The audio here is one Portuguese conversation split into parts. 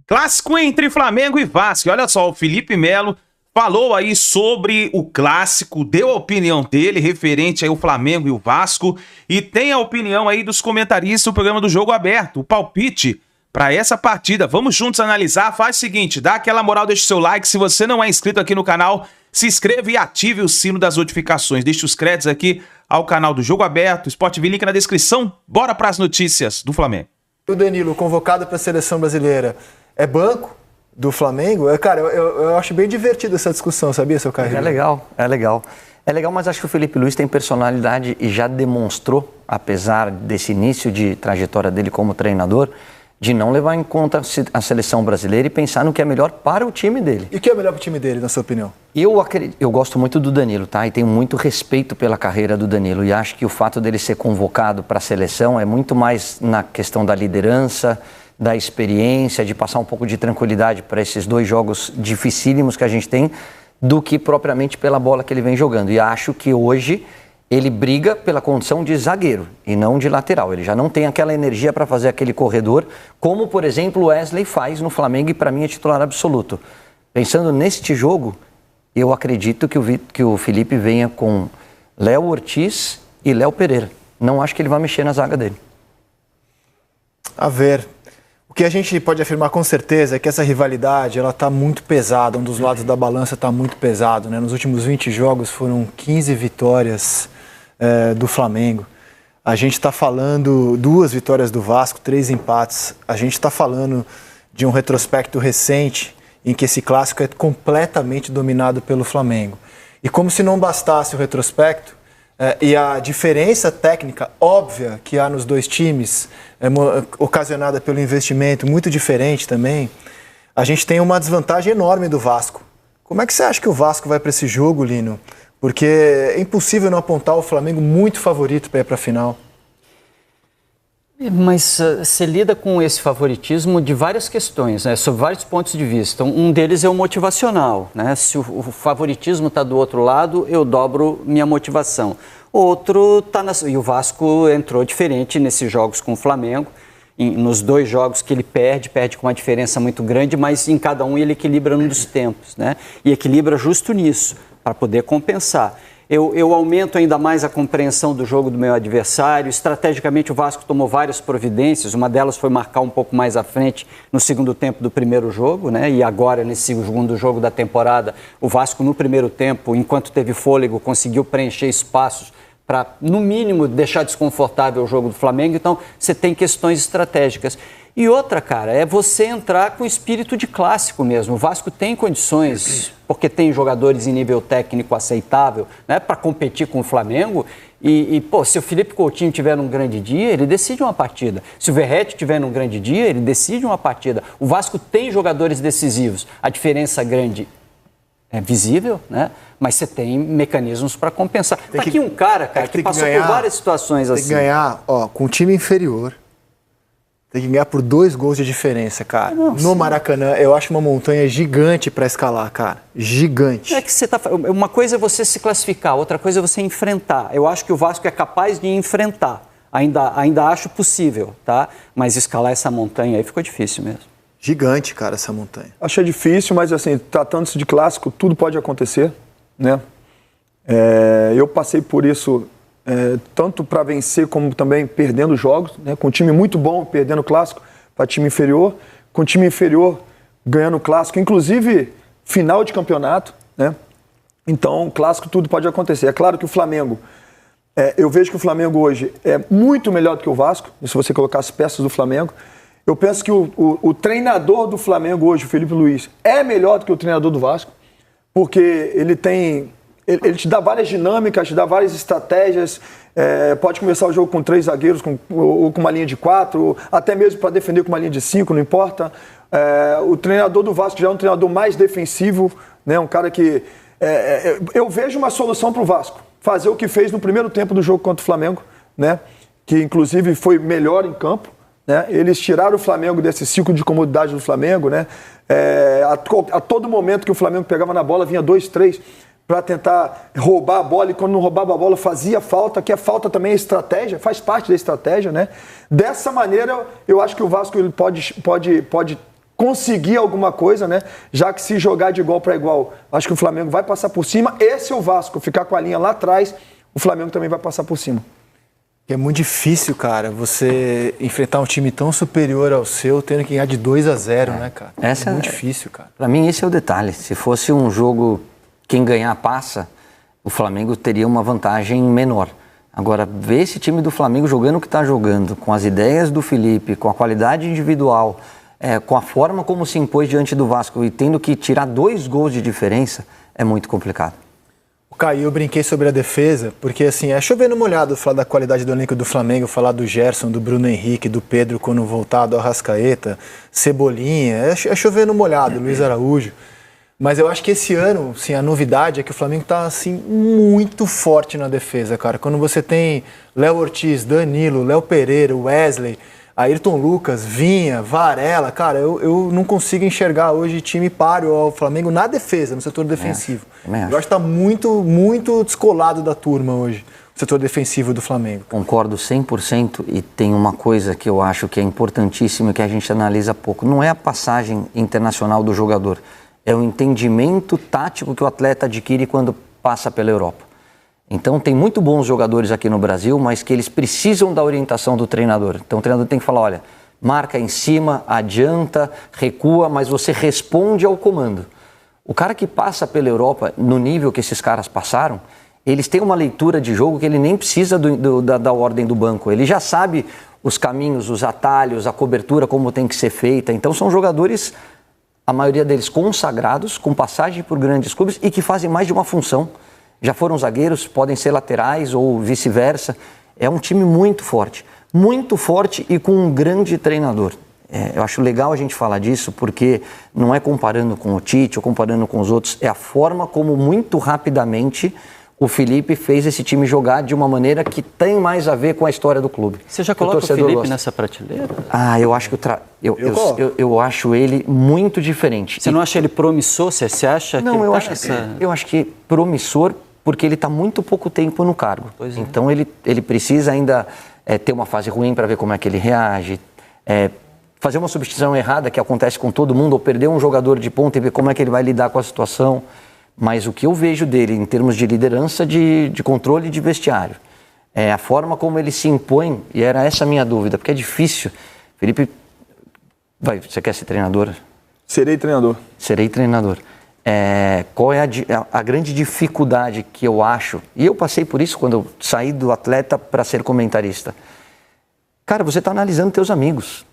Clássico entre Flamengo e Vasco. Olha só, o Felipe Melo falou aí sobre o clássico, deu a opinião dele referente aí ao Flamengo e o Vasco, e tem a opinião aí dos comentaristas do programa do Jogo Aberto, o palpite para essa partida. Vamos juntos analisar. Faz o seguinte, dá aquela moral, deixa o seu like. Se você não é inscrito aqui no canal, se inscreva e ative o sino das notificações. Deixe os créditos aqui ao canal do Jogo Aberto, Sport TV, link na descrição. Bora para as notícias do Flamengo. O Danilo, convocado para a seleção brasileira, é banco do Flamengo? Cara, eu acho bem divertido essa discussão, sabia, seu Carreiro? É legal. É legal, mas acho que o Felipe Luiz tem personalidade e já demonstrou, apesar desse início de trajetória dele como treinador, de não levar em conta a seleção brasileira e pensar no que é melhor para o time dele. E o que é melhor para o time dele, na sua opinião? Eu gosto muito do Danilo, tá? E tenho muito respeito pela carreira do Danilo. E acho que o fato dele ser convocado para a seleção é muito mais na questão da liderança, da experiência, de passar um pouco de tranquilidade para esses dois jogos dificílimos que a gente tem, do que propriamente pela bola que ele vem jogando. E acho que hoje ele briga pela condição de zagueiro e não de lateral. Ele já não tem aquela energia para fazer aquele corredor, como, por exemplo, o Wesley faz no Flamengo e para mim é titular absoluto. Pensando neste jogo, eu acredito que o Felipe venha com Léo Ortiz e Léo Pereira. Não acho que ele vai mexer na zaga dele. A ver. O que a gente pode afirmar com certeza é que essa rivalidade ela está muito pesada, um dos lados da balança está muito pesado, né? Nos últimos 20 jogos foram 15 vitórias do Flamengo. A gente está falando 2 vitórias do Vasco, 3 empates. A gente está falando de um retrospecto recente em que esse clássico é completamente dominado pelo Flamengo. E como se não bastasse o retrospecto, e a diferença técnica óbvia que há nos dois times, ocasionada pelo investimento muito diferente também, a gente tem uma desvantagem enorme do Vasco. Como é que você acha que o Vasco vai para esse jogo, Lino? Porque é impossível não apontar o Flamengo muito favorito para ir para a final. Mas você lida com esse favoritismo de várias questões, né, sob vários pontos de vista. Um deles é o motivacional, né? Se o favoritismo está do outro lado, eu dobro minha motivação. Outro está e o Vasco entrou diferente nesses jogos com o Flamengo. Nos 2 jogos que ele perde com uma diferença muito grande, mas em cada um ele equilibra num dos tempos, né? E equilibra justo nisso, para poder compensar. Eu aumento ainda mais a compreensão do jogo do meu adversário. Estrategicamente, o Vasco tomou várias providências. Uma delas foi marcar um pouco mais à frente no segundo tempo do primeiro jogo, né? E agora, nesse segundo jogo da temporada, o Vasco, no primeiro tempo, enquanto teve fôlego, conseguiu preencher espaços para, no mínimo, deixar desconfortável o jogo do Flamengo. Então, você tem questões estratégicas. E outra, cara, é você entrar com espírito de clássico mesmo. O Vasco tem condições, porque tem jogadores em nível técnico aceitável, né, para competir com o Flamengo. Pô, se o Felipe Coutinho tiver um grande dia, ele decide uma partida. Se o Verratti tiver um grande dia, ele decide uma partida. O Vasco tem jogadores decisivos. A diferença grande é visível, né? Mas você tem mecanismos para compensar. Tá aqui um cara que passou por várias situações assim. Tem que ganhar, com um time inferior. Tem que ganhar por 2 gols de diferença, cara. No Maracanã, eu acho uma montanha gigante para escalar, cara. Gigante. É que você tá... Uma coisa é você se classificar, outra coisa é você enfrentar. Eu acho que o Vasco é capaz de enfrentar. Ainda acho possível, tá? Mas escalar essa montanha aí ficou difícil mesmo. Gigante, cara, essa montanha. Achei difícil, mas assim, tratando-se de clássico, tudo pode acontecer, né? Eu passei por isso... tanto para vencer como também perdendo jogos, né? Com um time muito bom, perdendo o clássico para time inferior, com time inferior ganhando o clássico, inclusive final de campeonato, né? Então, clássico tudo pode acontecer. É claro que o Flamengo, eu vejo que o Flamengo hoje é muito melhor do que o Vasco, se você colocar as peças do Flamengo. Eu penso que o treinador do Flamengo hoje, o Felipe Luiz, é melhor do que o treinador do Vasco, porque ele te dá várias dinâmicas, te dá várias estratégias. Pode começar o jogo com 3 zagueiros, ou com uma linha de 4, ou até mesmo para defender com uma linha de 5, não importa. O treinador do Vasco já é um treinador mais defensivo, né? Um cara que... eu vejo uma solução para o Vasco. Fazer o que fez no primeiro tempo do jogo contra o Flamengo, né? Que inclusive foi melhor em campo, né? Eles tiraram o Flamengo desse ciclo de comodidade do Flamengo, né? A todo momento que o Flamengo pegava na bola, vinha 2, 3... para tentar roubar a bola, e quando não roubava a bola fazia falta, que a falta também é estratégia, faz parte da estratégia, né? Dessa maneira, eu acho que o Vasco ele pode conseguir alguma coisa, né? Já que se jogar de igual para igual, acho que o Flamengo vai passar por cima. E se o Vasco ficar com a linha lá atrás, o Flamengo também vai passar por cima. É muito difícil, cara, você enfrentar um time tão superior ao seu, tendo que ganhar de 2-0, né, cara? É muito difícil, cara. Pra mim, esse é o detalhe. Se fosse um jogo, quem ganhar passa, o Flamengo teria uma vantagem menor. Agora, ver esse time do Flamengo jogando o que está jogando, com as ideias do Felipe, com a qualidade individual, com a forma como se impôs diante do Vasco e tendo que tirar 2 gols de diferença, é muito complicado. Caio, eu brinquei sobre a defesa, porque assim, é chover no molhado falar da qualidade do elenco do Flamengo, falar do Gerson, do Bruno Henrique, do Pedro quando voltado, do Arrascaeta, Cebolinha, é chover no molhado, Luiz Araújo. Mas eu acho que esse ano, sim, a novidade é que o Flamengo tá assim, muito forte na defesa, cara. Quando você tem Léo Ortiz, Danilo, Léo Pereira, Wesley, Ayrton Lucas, Vinha, Varela, cara, eu não consigo enxergar hoje time páreo ao Flamengo na defesa, no setor defensivo. Eu acho que tá muito, muito descolado da turma hoje, o setor defensivo do Flamengo. Concordo 100% e tem uma coisa que eu acho que é importantíssima que a gente analisa pouco. Não é a passagem internacional do jogador, é o entendimento tático que o atleta adquire quando passa pela Europa. Então tem muito bons jogadores aqui no Brasil, mas que eles precisam da orientação do treinador. Então o treinador tem que falar, olha, marca em cima, adianta, recua, mas você responde ao comando. O cara que passa pela Europa, no nível que esses caras passaram, eles têm uma leitura de jogo que ele nem precisa da ordem do banco. Ele já sabe os caminhos, os atalhos, a cobertura, como tem que ser feita. Então são jogadores, a maioria deles consagrados, com passagem por grandes clubes e que fazem mais de uma função. Já foram zagueiros, podem ser laterais ou vice-versa. É um time muito forte e com um grande treinador. Eu acho legal a gente falar disso porque não é comparando com o Tite ou comparando com os outros, é a forma como muito rapidamente o Felipe fez esse time jogar de uma maneira que tem mais a ver com a história do clube. Você já coloca o Felipe nessa prateleira? Eu acho que eu acho ele muito diferente. Você não acha ele promissor? Você acha não, que eu acho que promissor porque ele está muito pouco tempo no cargo. Então ele precisa ainda ter uma fase ruim para ver como é que ele reage, fazer uma substituição errada que acontece com todo mundo, ou perder um jogador de ponta e ver como é que ele vai lidar com a situação. Mas o que eu vejo dele em termos de liderança, de controle de vestiário, a forma como ele se impõe, e era essa a minha dúvida, porque é difícil. Felipe, você quer ser treinador? Serei treinador. Serei treinador. Qual é a grande dificuldade que eu acho, e eu passei por isso quando eu saí do atleta para ser comentarista. Cara, você está analisando teus amigos.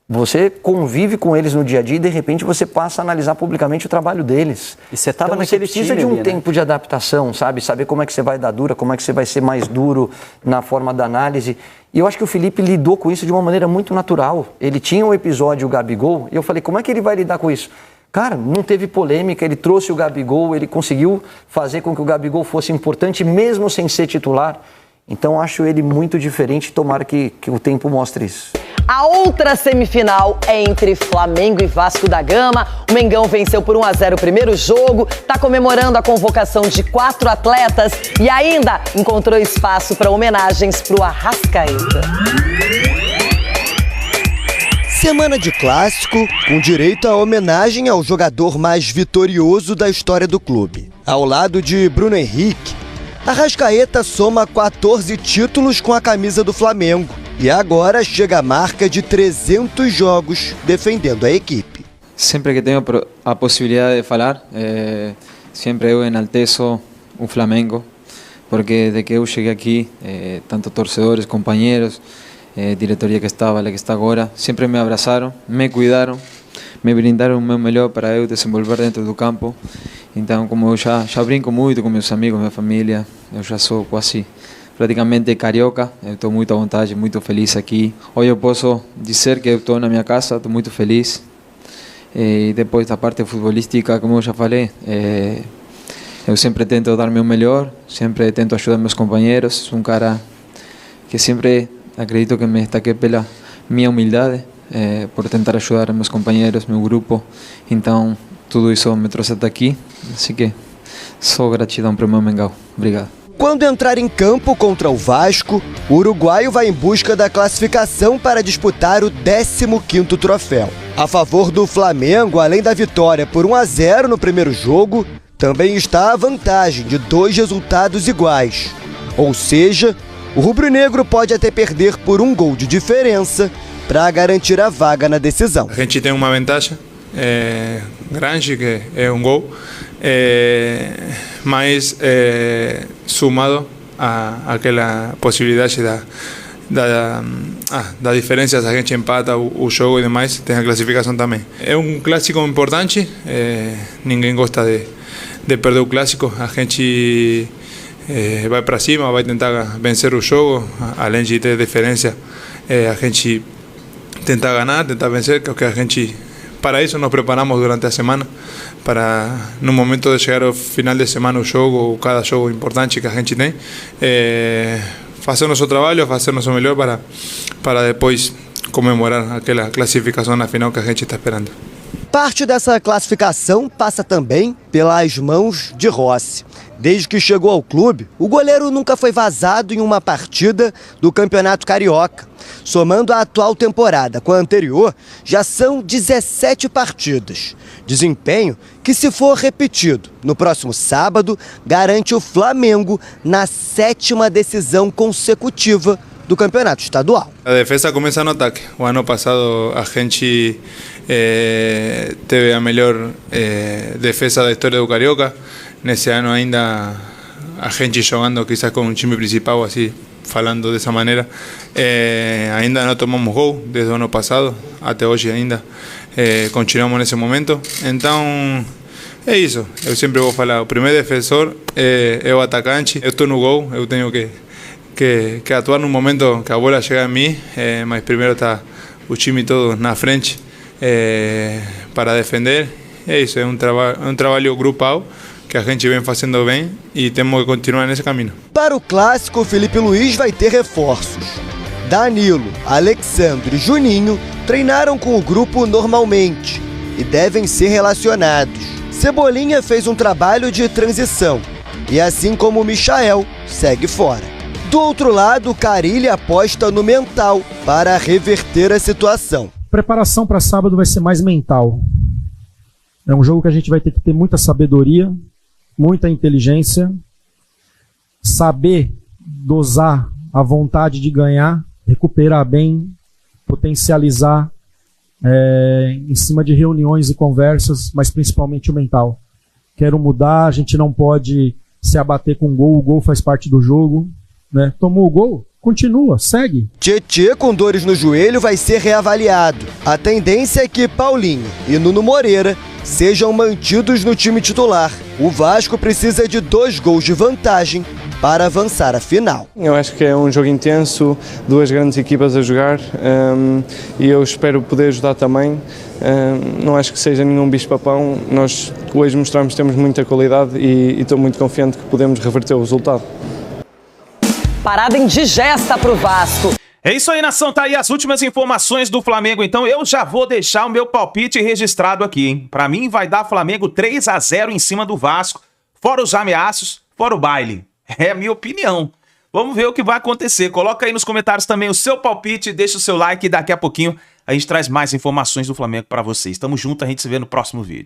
Você convive com eles no dia a dia e de repente você passa a analisar publicamente o trabalho deles. E você estava você precisa de um tempo de adaptação, sabe? Saber como é que você vai dar dura, como é que você vai ser mais duro na forma da análise. E eu acho que o Felipe lidou com isso de uma maneira muito natural. Ele tinha um episódio, o Gabigol, e eu falei, como é que ele vai lidar com isso? Cara, não teve polêmica, ele trouxe o Gabigol, ele conseguiu fazer com que o Gabigol fosse importante mesmo sem ser titular. Então acho ele muito diferente, tomara que o tempo mostre isso. A outra semifinal é entre Flamengo e Vasco da Gama. O Mengão venceu por 1-0 o primeiro jogo, está comemorando a convocação de 4 atletas e ainda encontrou espaço para homenagens para o Arrascaeta. Semana de clássico, com direito à homenagem ao jogador mais vitorioso da história do clube. Ao lado de Bruno Henrique, Arrascaeta soma 14 títulos com a camisa do Flamengo e agora chega à marca de 300 jogos defendendo a equipe. Sempre que tenho a possibilidade de falar, sempre eu enalteço o Flamengo, porque desde que eu cheguei aqui, tanto torcedores, companheiros, diretoria que estava, la que está agora, sempre me abraçaram, me cuidaram, me brindaram o meu melhor para eu desenvolver dentro do campo. Então, como eu já brinco muito com meus amigos, minha família, eu já sou quase praticamente carioca, eu estou muito à vontade, muito feliz aqui. Hoje eu posso dizer que eu estou na minha casa, estou muito feliz. E depois da parte futebolística, como eu já falei, eu sempre tento dar o meu melhor, sempre tento ajudar meus companheiros. Sou um cara que sempre acredito que me destaquei pela minha humildade, por tentar ajudar meus companheiros, meu grupo. Então, tudo isso me trouxe até aqui, assim que só gratidão para o meu Mengão. Obrigado. Quando entrar em campo contra o Vasco, o uruguaio vai em busca da classificação para disputar o 15º troféu. A favor do Flamengo, além da vitória por 1-0 no primeiro jogo, também está a vantagem de 2 resultados iguais. Ou seja, o rubro-negro pode até perder por 1 gol de diferença para garantir a vaga na decisão. A gente tem uma vantagem grande, que é 1 gol, mas somado àquela possibilidade da diferença, se a gente empata o jogo e demais, tem a classificação também. É um clássico importante, ninguém gosta de perder o clássico, a gente vai para cima, vai tentar vencer o jogo, além de ter diferença, a gente tentar ganhar, tentar vencer, que a gente, para isso nos preparamos durante a semana, para no momento de chegar ao final de semana o jogo, ou cada jogo importante que a gente tem, fazer nosso trabalho, fazer nosso melhor para depois comemorar aquela classificação na final que a gente está esperando. Parte dessa classificação passa também pelas mãos de Rossi. Desde que chegou ao clube, o goleiro nunca foi vazado em uma partida do Campeonato Carioca. Somando a atual temporada com a anterior, já são 17 partidas. Desempenho que, se for repetido no próximo sábado, garante o Flamengo na 7ª decisão consecutiva do Campeonato Estadual. A defesa começa no ataque. O ano passado a gente teve a melhor defesa da história do Carioca. Nesse ano ainda a gente jogando quizás com um time principal, assim, falando dessa maneira, ainda não tomamos gol desde o ano passado até hoje ainda, continuamos nesse momento. Então é isso, eu sempre vou falar, o primeiro defensor é o atacante, eu estou no gol, eu tenho que atuar no momento que a bola chega a mim, mas primeiro está o time todo na frente para defender. É isso, é um trabalho grupal que a gente vem fazendo bem e temos que continuar nesse caminho. Para o clássico, o Felipe Luiz vai ter reforços. Danilo, Alexandre e Juninho treinaram com o grupo normalmente e devem ser relacionados. Cebolinha fez um trabalho de transição e, assim como o Michael, segue fora. Do outro lado, Carille aposta no mental para reverter a situação. Preparação para sábado vai ser mais mental. É um jogo que a gente vai ter que ter muita sabedoria, muita inteligência, saber dosar a vontade de ganhar, recuperar bem, potencializar em cima de reuniões e conversas, mas principalmente o mental. Quero mudar, a gente não pode se abater com o gol faz parte do jogo, né? Tomou o gol, continua, segue. Tietê, com dores no joelho, vai ser reavaliado. A tendência é que Paulinho e Nuno Moreira sejam mantidos no time titular. O Vasco precisa de 2 gols de vantagem para avançar à final. Eu acho que é um jogo intenso, 2 grandes equipas a jogar, e eu espero poder ajudar também. Não acho que seja nenhum bicho-papão. Nós hoje mostramos que temos muita qualidade e estou muito confiante que podemos reverter o resultado. Parada indigesta para o Vasco. É isso aí, nação, tá aí as últimas informações do Flamengo, então eu já vou deixar o meu palpite registrado aqui, hein? Pra mim vai dar Flamengo 3-0 em cima do Vasco, fora os ameaços, fora o baile. É a minha opinião. Vamos ver o que vai acontecer. Coloca aí nos comentários também o seu palpite, deixa o seu like e daqui a pouquinho a gente traz mais informações do Flamengo pra vocês. Tamo junto, a gente se vê no próximo vídeo.